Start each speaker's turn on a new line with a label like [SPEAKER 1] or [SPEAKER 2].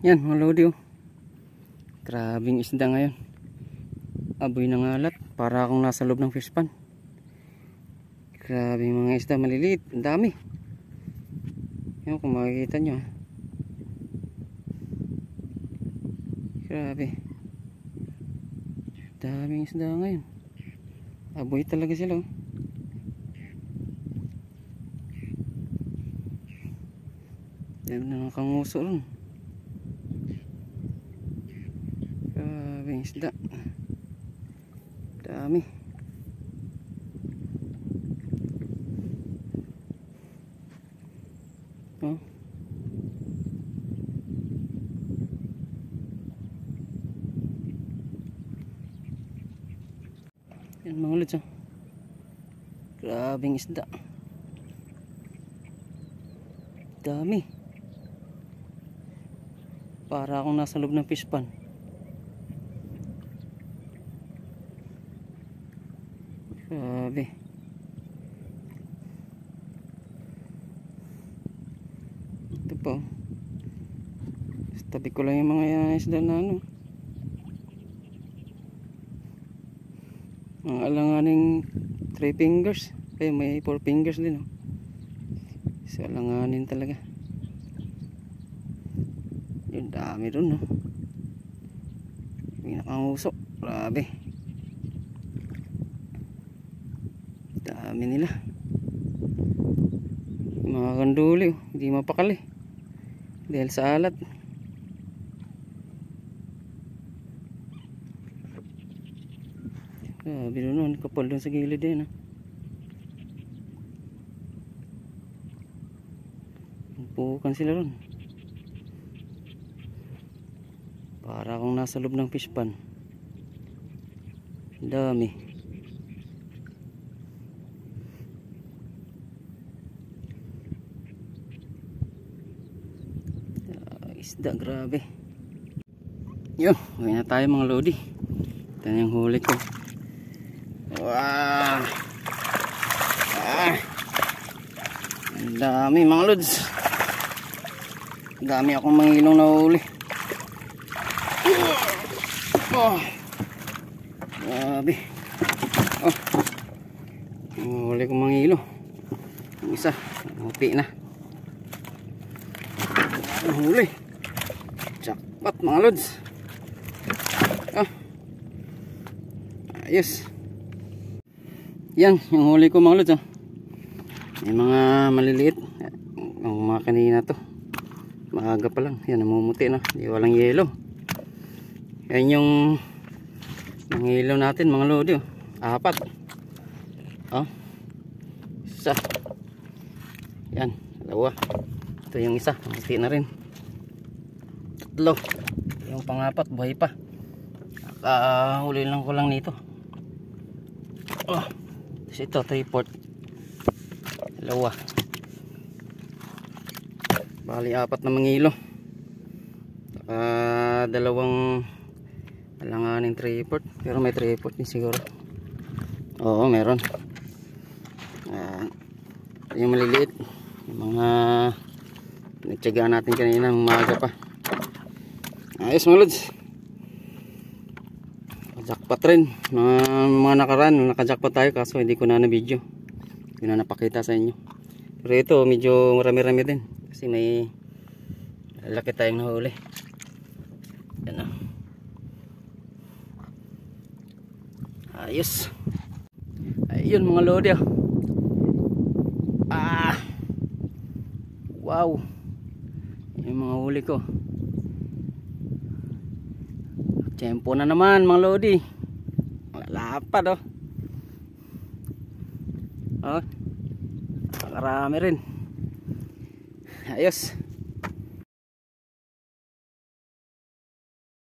[SPEAKER 1] Yan mga lodi oh. Grabing isda ngayon. Aboy ng alat. Para akong nasa loob ng fish pan. Grabing mga isda maliliit. Ang dami. Yan kung makikita nyo. Grabe. Daming isda ngayon. Aboy talaga sila oh. Yan na nakanguso ron. Grabing isda. Dami. Oh. Yan mga lods oh. Grabing isda. Dami. Para akong nasa loob ng fish pan. Grabe. Ito po. Tabi ko lang yung mga isda na ano. Ang alanganing 3 fingers. Ay may 4 fingers din oh. So alanganin talaga. Yung dami dun no. May nakangusok. Grabe. Dami nila. Mga kanduli oh. Hindi mapakali. Dahil sa alat. Grabe dun. Kapal dun sa gilid din ah. Pukan sila ron. Para akong nasa loob ng fish pan. Dami. Isda grabe. Yun, gawin na tayo mga lodi. Ito na yung huli ko. Wow. Ang dami mga lods. Dami akong mangilong na huli. Oh. Grabe. Oh. Huli kong mangilo. Yung isa, mupi na. Ang huli. Jackpot mga lods. Oh. Ayos. Yan, yung huli ko mga lods oh. May mga maliliit. Ang mga kanina to. Maaga pa lang. Yan, namumuti na. Di walang yelo. Yan yung nangilaw natin mga lodi oh. 4. Oh. Isa. Yan, 2. Ito yung isa, namumuti na rin. 3. Yung pang-4, buhay pa. Huli lang ko lang nito. Oh. Tapos ito, 3/4. 2. Bali 4 na mangilo. 2 alanganing 3/4. Pero may 3/4 din siguro. Oo, meron. Yung maliliit. Yung mga nagtyagaan natin kanina, umaga pa. Ayos mga lods. Jackpot rin. Mga nakaraan, nakajackpot tayo kaso hindi ko na na-video. Hindi na napakita sa inyo. Pero ito medyo marami-rami din. Kasi may laki tayong nahuli. Yan o. Ayos. Ayun mga lodi oh. Wow. Yung mga huli ko. Tempo na naman mga lodi. Lapad oh. Oh. Marami rin. Ayos.